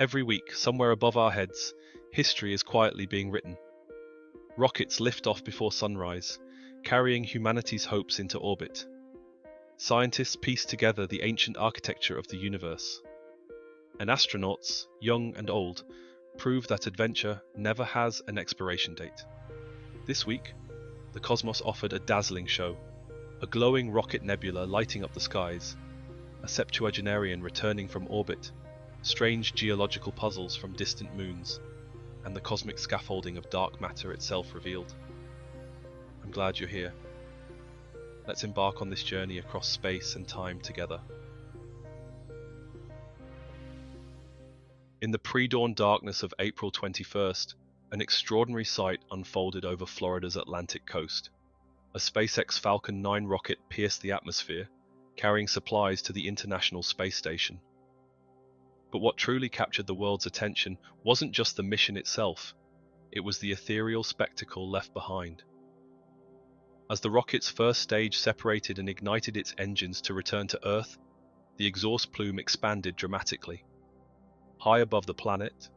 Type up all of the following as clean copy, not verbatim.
Every week, somewhere above our heads, history is quietly being written. Rockets lift off before sunrise, carrying humanity's hopes into orbit. Scientists piece together the ancient architecture of the universe. And astronauts, young and old, prove that adventure never has an expiration date. This week, the cosmos offered a dazzling show. A glowing rocket nebula lighting up the skies, a septuagenarian returning from orbit, strange geological puzzles from distant moons, and the cosmic scaffolding of dark matter itself revealed. I'm glad you're here. Let's embark on this journey across space and time together. In the pre-dawn darkness of April 21st, an extraordinary sight unfolded over Florida's Atlantic coast. A SpaceX Falcon 9 rocket pierced the atmosphere, carrying supplies to the International Space Station. But what truly captured the world's attention wasn't just the mission itself, it was the ethereal spectacle left behind. As the rocket's first stage separated and ignited its engines to return to Earth, the exhaust plume expanded dramatically. High above the planet,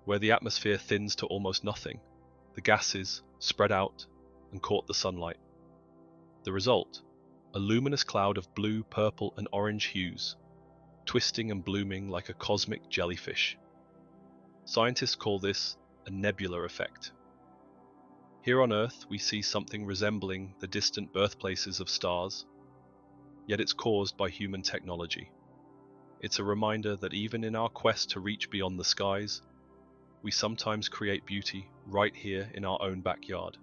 where the atmosphere thins to almost nothing, the gases spread out and caught the sunlight. The result, a luminous cloud of blue, purple, and orange hues, twisting and blooming like a cosmic jellyfish. Scientists call this a nebula effect. Here on Earth, we see something resembling the distant birthplaces of stars, yet it's caused by human technology. It's a reminder that even in our quest to reach beyond the skies, we sometimes create beauty right here in our own backyard.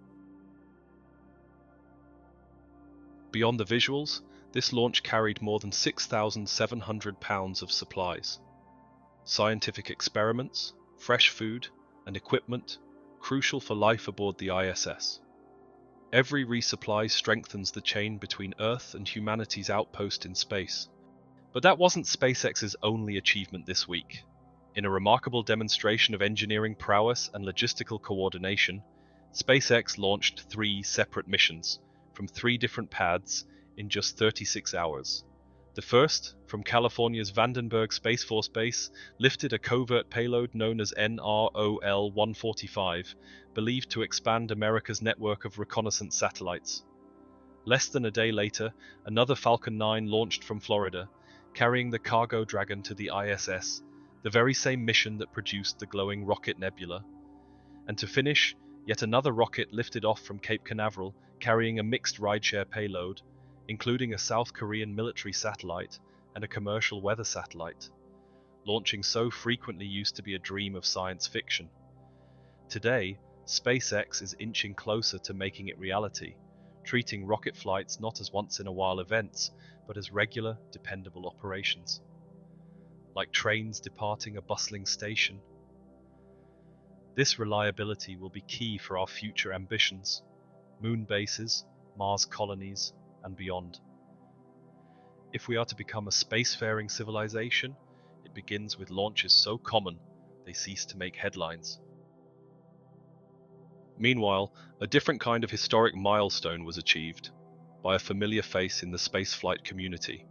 Beyond the visuals, this launch carried more than 6,700 pounds of supplies. Scientific experiments, fresh food, and equipment crucial for life aboard the ISS. Every resupply strengthens the chain between Earth and humanity's outpost in space. But that wasn't SpaceX's only achievement this week. In a remarkable demonstration of engineering prowess and logistical coordination, SpaceX launched 3 separate missions from 3 different pads in just 36 hours. The first, from California's Vandenberg Space Force Base, lifted a covert payload known as NROL-145, believed to expand America's network of reconnaissance satellites. Less than a day later, another Falcon 9 launched from Florida, carrying the cargo Dragon to the ISS, the very same mission that produced the glowing rocket Nebula. And to finish, yet another rocket lifted off from Cape Canaveral, carrying a mixed rideshare payload, including a South Korean military satellite and a commercial weather satellite. Launching so frequently used to be a dream of science fiction. Today, SpaceX is inching closer to making it reality, treating rocket flights not as once-in-a-while events, but as regular, dependable operations. Like trains departing a bustling station. This reliability will be key for our future ambitions, moon bases, Mars colonies, and beyond. If we are to become a spacefaring civilization, it begins with launches so common they cease to make headlines. Meanwhile, a different kind of historic milestone was achieved by a familiar face in the spaceflight community.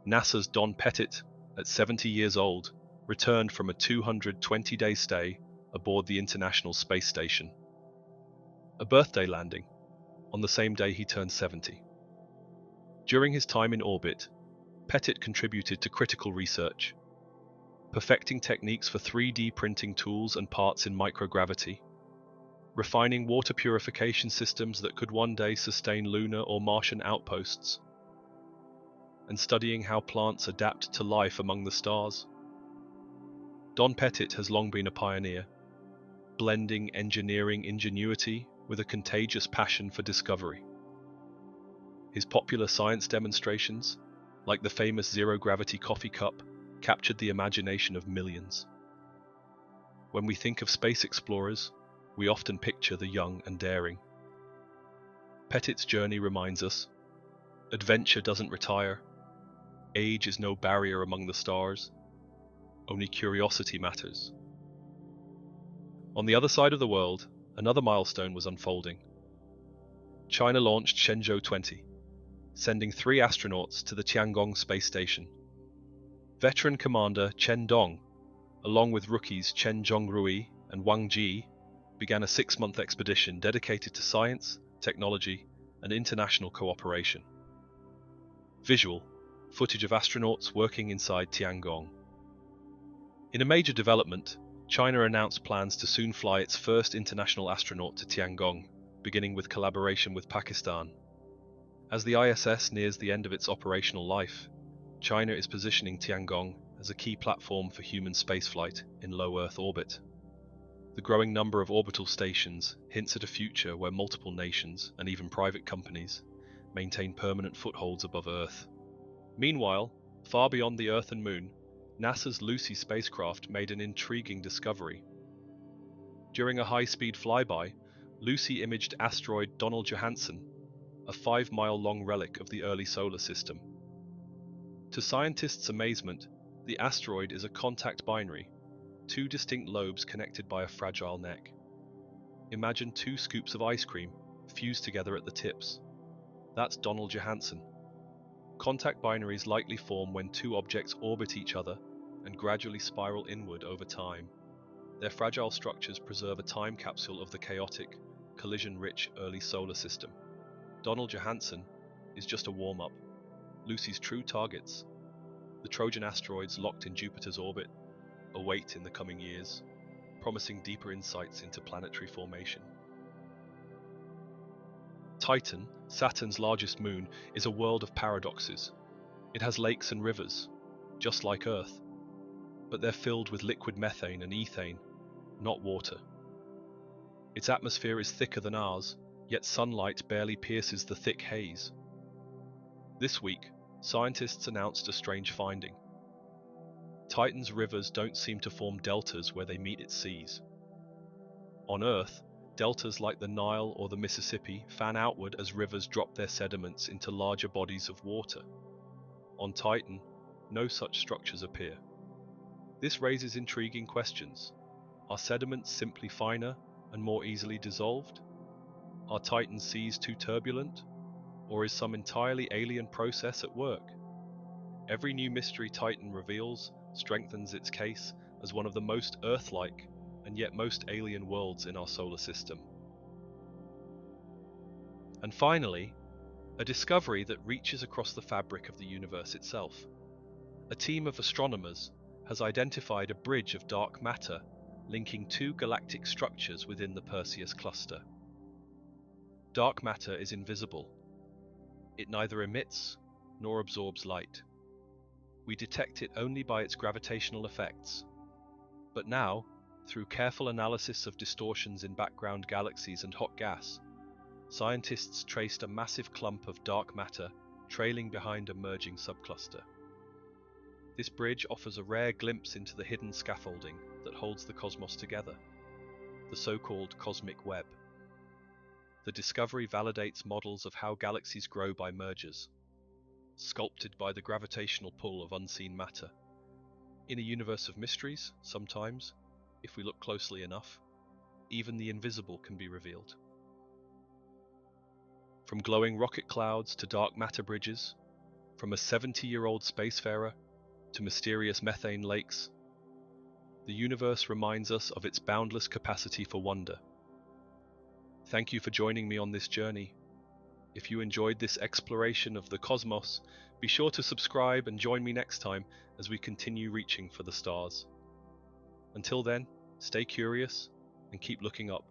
NASA's Don Pettit, at 70 years old, returned from a 220-day stay aboard the International Space Station. A birthday landing, on the same day he turned 70. During his time in orbit, Pettit contributed to critical research, perfecting techniques for 3D printing tools and parts in microgravity, refining water purification systems that could one day sustain lunar or Martian outposts, and studying how plants adapt to life among the stars. Don Pettit has long been a pioneer, blending engineering ingenuity with a contagious passion for discovery. His popular science demonstrations, like the famous zero-gravity coffee cup, captured the imagination of millions. When we think of space explorers, we often picture the young and daring. Pettit's journey reminds us, adventure doesn't retire. Age is no barrier among the stars. Only curiosity matters. On the other side of the world, another milestone was unfolding. China launched Shenzhou 20, sending 3 astronauts to the Tiangong space station. Veteran commander Chen Dong, along with rookies Chen Zhongrui and Wang Ji, began a 6-month expedition dedicated to science, technology, and international cooperation. Visual footage of astronauts working inside Tiangong. In a major development, China announced plans to soon fly its first international astronaut to Tiangong, beginning with collaboration with Pakistan. As the ISS nears the end of its operational life, China is positioning Tiangong as a key platform for human spaceflight in low Earth orbit. The growing number of orbital stations hints at a future where multiple nations, and even private companies, maintain permanent footholds above Earth. Meanwhile, far beyond the Earth and Moon, NASA's Lucy spacecraft made an intriguing discovery. During a high-speed flyby, Lucy imaged asteroid Donald Johanson, a 5-mile-long relic of the early solar system. To scientists' amazement, the asteroid is a contact binary, 2 distinct lobes connected by a fragile neck. Imagine 2 scoops of ice cream fused together at the tips. That's Donald Johanson. Contact binaries likely form when 2 objects orbit each other and gradually spiral inward over time. Their fragile structures preserve a time capsule of the chaotic, collision-rich early solar system. Donald Johanson is just a warm-up. Lucy's true targets, the Trojan asteroids locked in Jupiter's orbit, await in the coming years, promising deeper insights into planetary formation. Titan, Saturn's largest moon, is a world of paradoxes. It has lakes and rivers, just like Earth, but they're filled with liquid methane and ethane, not water. Its atmosphere is thicker than ours, yet sunlight barely pierces the thick haze. This week, scientists announced a strange finding. Titan's rivers don't seem to form deltas where they meet its seas. On Earth, deltas like the Nile or the Mississippi fan outward as rivers drop their sediments into larger bodies of water. On Titan, no such structures appear. This raises intriguing questions. Are sediments simply finer and more easily dissolved? Are Titan's seas too turbulent? Or is some entirely alien process at work? Every new mystery Titan reveals strengthens its case as one of the most Earth-like and yet most alien worlds in our solar system. And finally, a discovery that reaches across the fabric of the universe itself. A team of astronomers has identified a bridge of dark matter linking 2 galactic structures within the Perseus cluster. Dark matter is invisible. It neither emits nor absorbs light. We detect it only by its gravitational effects. But now, through careful analysis of distortions in background galaxies and hot gas, scientists traced a massive clump of dark matter trailing behind a merging subcluster. This bridge offers a rare glimpse into the hidden scaffolding that holds the cosmos together, the so-called cosmic web. The discovery validates models of how galaxies grow by mergers, sculpted by the gravitational pull of unseen matter. In a universe of mysteries, sometimes, if we look closely enough, even the invisible can be revealed. From glowing rocket clouds to dark matter bridges, from a 70-year-old spacefarer to mysterious methane lakes, the universe reminds us of its boundless capacity for wonder. Thank you for joining me on this journey. If you enjoyed this exploration of the cosmos, be sure to subscribe and join me next time as we continue reaching for the stars. Until then, stay curious and keep looking up.